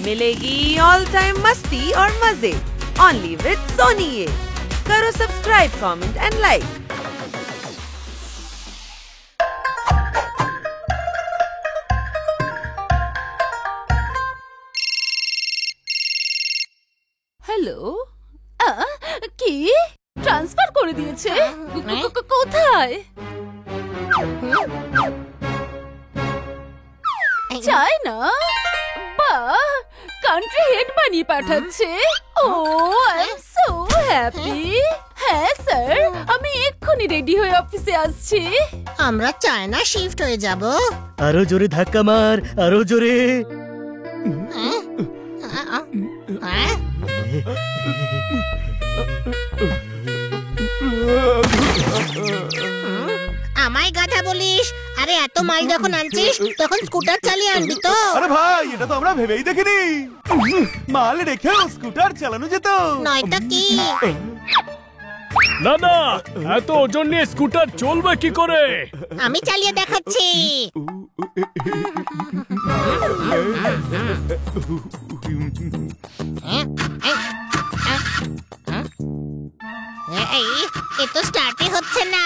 मिलेगी all time मस्ती और मजे ओनली विद सोनी। ये करो subscribe, comment and like. Hello, কি ট্রান্সফার করে দিয়েছে? কোথায়? চায়না? বাহ, কান্ট্রি হেড বানিয়ে পাঠাচ্ছে। ও আই এম সো হ্যাপি। হ্যাঁ স্যার, আমি এক্ষুনি রেডি হয়ে অফিসে আসছি। আমরা চায়না শিফট হয়ে যাব। আরো জোরে ধাক্কা মার, আরো জোরে। আমায় গাধা বলিস? আরে এত মাল যখন আনছিস তখন স্কুটার চালিয়ে আনবি তো। আরে ভাই, এটা তো আমরা ভেবেই দেখিনি। মাল রেখেও স্কুটার চালানো যেত। নয়টা কি? না না, এত ওজন নিয়ে স্কুটার চলবে কি করে? আমি চালিয়ে দেখাচ্ছি। এ তো স্টার্টই হচ্ছে না।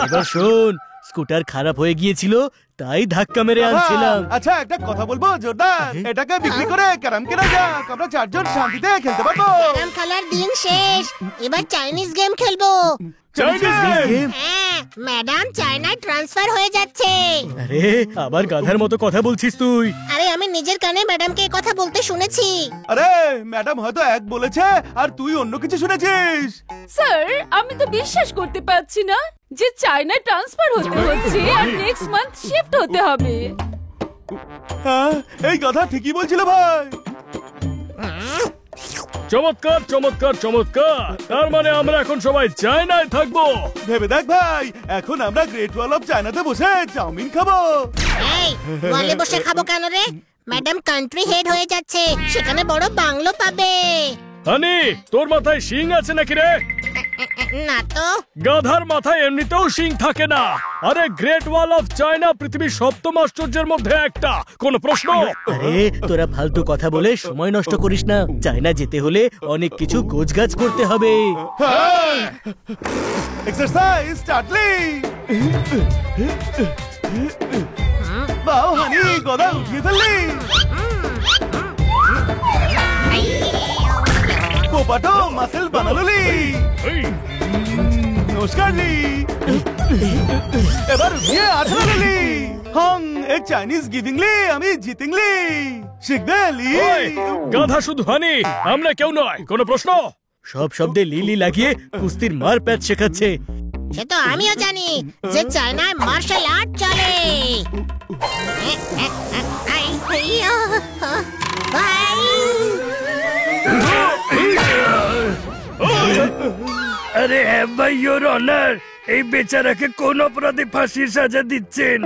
এবার শোন, স্কুটার খারাপ হয়ে গিয়েছিল তাই ধাক্কা মেরে আনছিলাম। আচ্ছা, একটা কথা বলবো জোরদার, এটাকে বিক্রি করে ক্যারাম কেনা যাক। আমরা চারজন শান্তিতে খেলতে পারবো। ক্যারাম খেলার দিন শেষ, এবার চাইনিজ গেম খেলবো। হ্যাঁ, ম্যাডাম চায়নায় ট্রান্সফার হয়ে যাচ্ছে। আরে আবার গাধার মতো কথা বলছিস তুই। আরে আমি নিজের কানে ম্যাডামকে এই কথা বলতে শুনেছি। আরে ম্যাডাম হয়তো এক বলেছে আর তুই অন্য কিছু শুনেছিস। স্যার, আমি তো বিশ্বাস করতে পারছি না যে চায়নায় ট্রান্সফার হতে হচ্ছে আর নেক্সট মান্থ শিফট হতে হবে। হ্যাঁ, এই কথা ঠিকই বলছিল ভাই। চমৎকার চমৎকার চমৎকার, তার মানে আমরা এখন সবাই চায়নায় থাকবো। ভেবে দেখ ভাই, এখন আমরা গ্রেট ওয়াল অফ চায়নাতে বসে চাউমিন খাবো। এই ওয়ালে বসে খাবো কেন রে? ম্যাডাম কান্ট্রি হেড হয়ে যাচ্ছে, সেখানে বড় বাংলো পাবে। হানি, তোর মাথায় শিং আছে নাকি রে? না তো। গাধার মাথায় এমনিতেও শিং থাকে না। আরে গ্রেট ওয়াল অফ চায়না পৃথিবীর 7ম আশ্চর্যের মধ্যে একটা, কোন প্রশ্ন? আরে তোরা ফালতু কথা বলে সময় নষ্ট করিস না। চায়না যেতে হলে অনেক কিছু গোছগাছ করতে হবে। এক্সারসাইজ স্টার্টলি। বাও হানি, গদা উঠিয়ে ফেললি। পোপাটো মাসেল বানালি। নমস্কার লি। এবার উঠিয়ে আঠা লি। হং এক চাইনিজ গিভিংলি, আমি জিতিংলি। শিখবে লি। গাধা শুধু হানি, আমরা কেউ নয়, কোন প্রশ্ন? সব শব্দে লিলি লাগিয়ে কুস্তির মার প্যাচ শেখাচ্ছে। সে তো আমিও জানি যে চায়নায় মার্শাল আর্ট চলে। আরে হ্যাঁ ভাই, ইওর অনার, এই বেচারাকে কোন অপরাধে ফাঁসির সাজা দিচ্ছেন?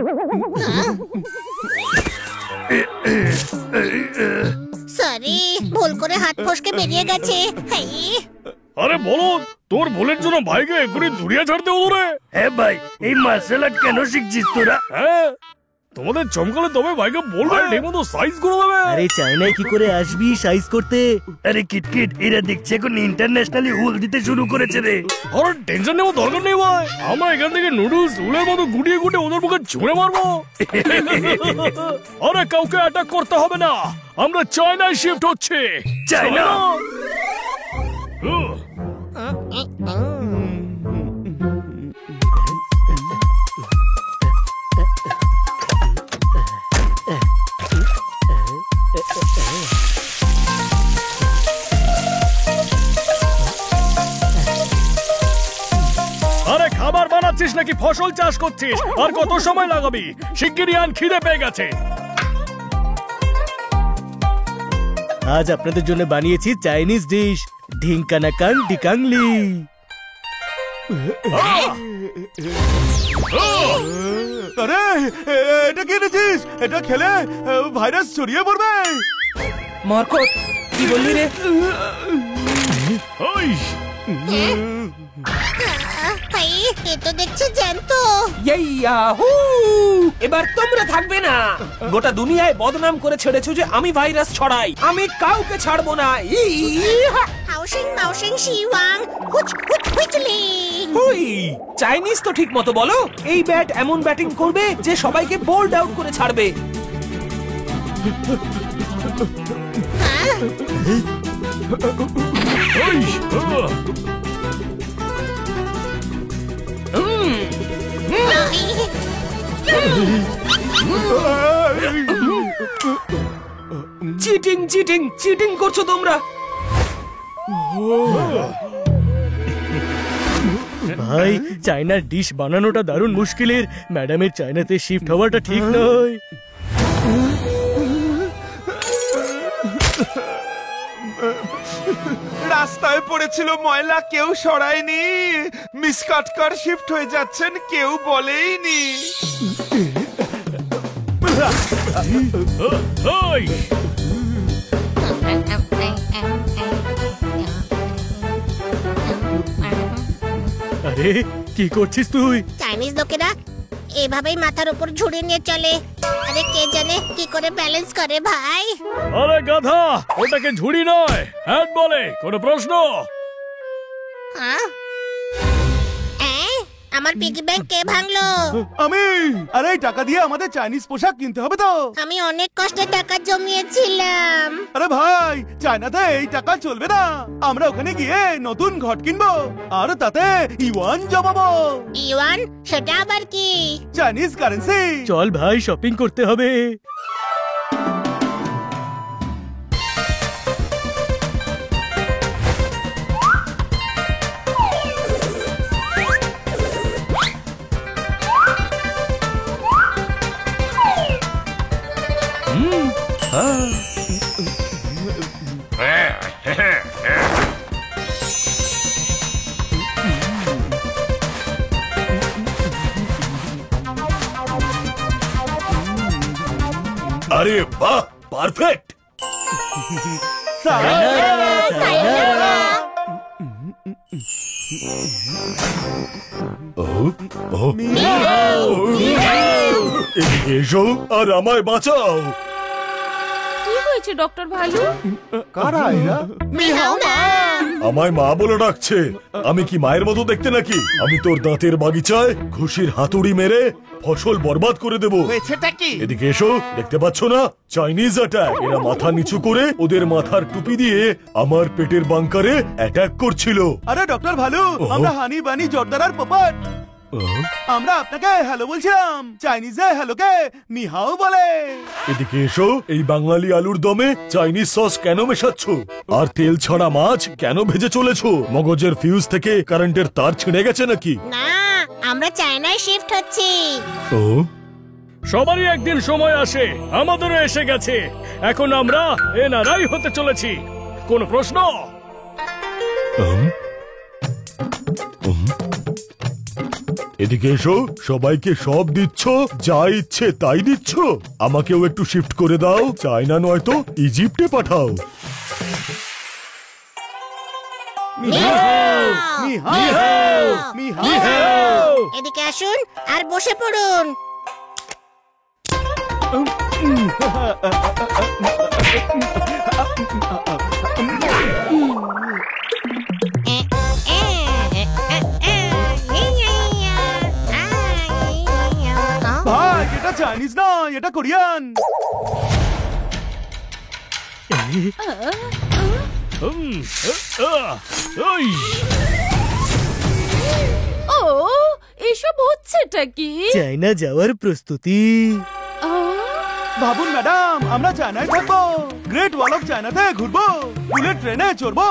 সরি, ভুল করে হাত ফসকে বেরিয়ে গেছে। আরে বলো, তোর ভুলের জন্য ভাইকে এক্ষুনি ধুরিয়া ছাড়তে হলো রে। হ্যাঁ ভাই, এই মার্শাল আর্ট কেন শিখছিস তোরা? হ্যাঁ, তোমাদের চমকালে তবে ভাইকে বলবে ঠিক মতো সাইজ করে দেবে। আরে চায়নায় কি করে আসবি সাইজ করতে? আরে কিটকিট, এরা দেখছে এখন ইন্টারন্যাশনালি হুল দিতে শুরু করেছে রে। আরে টেনশন নেওয়ার দরকার নেই ভাই, আমরা এখান থেকে নুডলস হুলের মতো গুটিয়ে গুটিয়ে ওদের মুখে ছুঁড়ে মারবো। আরে কাউকে অ্যাটাক করতে হবে না, আমরা চায়নায় শিফট হচ্ছে। চায়না? আরে খাবার বানাচ্ছিস নাকি ফসল চাষ করছিস? আর কত সময় লাগাবি? শিগগিরই আন, খিদে পেয়ে গেছে। আজ আপনাদের জন্য বানিয়েছি চাইনিজ ডিশ ঢিঙ্কানাকাং ডিকাংলি। আরে এটা কি এনেছিস? এটা খেলে ভাইরাস ছড়িয়ে পড়বে। মরকট, কি বললি রে? ভাই এ তো দেখছি জ্যান্ত। ইয়াহু! এবার তোমরা থাকবে না। গোটা দুনিয়ায় বদনাম করে ছেড়েছো যে আমি ভাইরাস ছড়াই। আমি কাউকে ছাড়বো না। ইহা! হাউসিং মাউসিং শিওয়াং হুচ হুচ হুচলি। হুই! চাইনিজ তো ঠিক মতো বলো। এই ব্যাট এমন ব্যাটিং করবে যে সবাইকে বোল্ড আউট করে ছাড়বে। হ্যাঁ? চিটিং চিটিং চিটিং করছো তোমরা। ভাই চায়নার ডিশ বানানোটা দারুণ মুশকিলের। ম্যাডামের চায়নাতে শিফট হওয়াটা ঠিক নয়। রাস্তায় পড়েছিল ময়লা, কেউ সরায়নি। মিস কাটকার শিফট হয়ে যাচ্ছেন, কেউ বলেইনি। ওই আরে কি করছিস তুই? চাইনিজ লোকেরা এভাবেই মাথার উপর ঝুড়ি নিয়ে চলে। আরে কে জানে কি করে ব্যালেন্স করে ভাই। আরে গাধা, ওটাকে ঝুড়ি নয় হ্যাট বলে। কোনো প্রশ্ন? হ্যাঁ? আমার পিগি ব্যাংক কে ভাঙলো? আমি। আরে এই টাকা দিয়ে আমাদের চাইনিজ পোশাক কিনতে হবে তো। আমি অনেক কষ্টে টাকা জমিয়েছিলাম। আরে ভাই, চায়নাতে এই টাকা চলবে না। আমরা ওখানে গিয়ে নতুন ঘট কিনবো আর তাতে ইওয়ান জমাবো। ইওয়ান? সেটা আবার কি? Chinese currency. চল ভাই, শপিং করতে হবে। আরে বাহ, পারফেক্ট। এসো আর আমায় বাঁচাও। কি হয়েছে ডক্টর ভালু? কারা এরা? মিহাও না। আমায় মা বলে ডাকছে। আমি কি মায়ের মতো দেখতে নাকি? আমি তোর দাঁতের বাগিচায় ঘুষির হাতুড়ি মেরে ফসল বরবাদ করে দেব। হয়েছেটা কি? এদিকে এসো, দেখতে পাচ্ছ না? Chinese attack. এরা মাথা নিচু করে ওদের মাথার টুপি দিয়ে আমার পেটের বাংকারে অ্যাটাক করছিল। আরে ডক্টর ভালু, আমরা হানি বানি জর্দারার পপাট। আমরা আপনাকে হ্যালো বলছিলাম। চাইনিজে হ্যালোকে নিহাও বলে। এদিকে এসো, এই বাঙালি আলুর দমে চাইনিজ সস কেন মেশাচ্ছ? আর তেল ছাড়া মাছ কেন ভেজে চলেছো? মগজের ফিউজ থেকে কারেন্টের তার ছিঁড়ে গেছে নাকি? না, আমরা চায়নায় শিফট হচ্ছি। ও, সবারই একদিন সময় আসে, আমাদেরও এসে গেছে। এখন আমরা এনআরআই হতে চলেছি। কোনো প্রশ্ন? এদিকে এসো, সবাইকে সব দিচ্ছ, যা ইচ্ছে তাই দিচ্ছ। আমাকেও একটু শিফট করে দাও। চায়না নয়তো ইজিপ্টে পাঠাও। এদিকে আসুন আর বসে পড়ুন। ভাই, এটা চাইনিজ নয়, এটা কোরিয়ান। ওই ও, এসব হচ্ছেটা কি? চায়না যাওয়ার প্রস্তুতি। ভাবুন ম্যাডাম, আমরা চায়নায় থাকবো। গ্রেট ওয়াল অফ চায়নাতে ঘুরবো, বুলেট ট্রেনে চড়বো,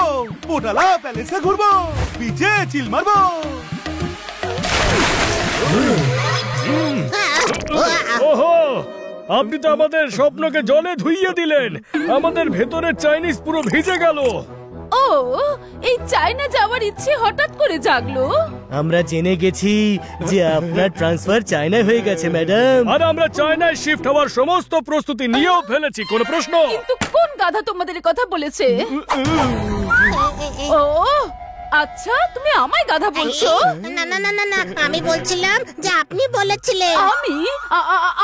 পোটালা প্যালেসে ঘুরবো, বিচে চিল মারবো। ওহো, আপনি তো আমাদের স্বপ্নকে জলে ধুইয়ে দিলেন। আমাদের ভেতরের চাইনিজ পুরো ভিজে গেল। ও, এই চায়না যাওয়ার ইচ্ছে হঠাৎ করে জাগলো। আমরা জেনে গেছি যে আপনার ট্রান্সফার চায়নায় হয়ে গেছে ম্যাডাম। আর আমরা চায়নায় শিফট হওয়ার সমস্ত প্রস্তুতি নিয়েও ফেলেছি। কোনো প্রশ্ন? কিন্তু কোন গাধা তোমাদের এ কথা বলেছে? ও, আচ্ছা তুমি আমায় গাধা বলছো? না না না না না, আমি বলছিলাম যে আপনি বলেছিলেন।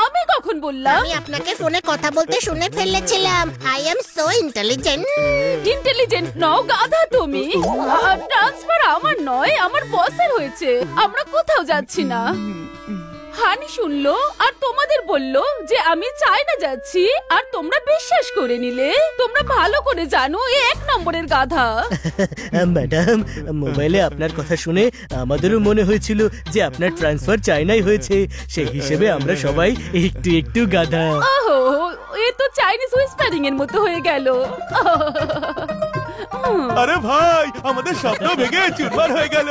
আমি কখন বললাম? আমি আপনাকে ফোনে কথা বলতে শুনে ফেলেছিলাম। I am so intelligent. Intelligent নও, গাধা তুমি। ট্রান্সফার আমার নয়, আমার বসের হয়েছে। আমরা কোথাও যাচ্ছি না। হানি শুনলো আর তোমাদের বললো যে আমি চায়না যাচ্ছি, আর তোমরা বিশ্বাস করে নিলে। তোমরা ভালো করে জানো এ 1 নম্বরের গাধা। ম্যাডাম, মোবাইলে আপনার কথা শুনে আমাদেরও মনে হয়েছিল যে আপনার ট্রান্সফার চায়নায় হয়েছে। সেই হিসেবে আমরা সবাই একটু একটু গাধা। ওহো, এ তো চাইনিজ হুইসপারিং এর মতো হয়ে গেল। আরে ভাই, আমাদের স্বপ্ন ভেঙে চুরমার হয়ে গেল।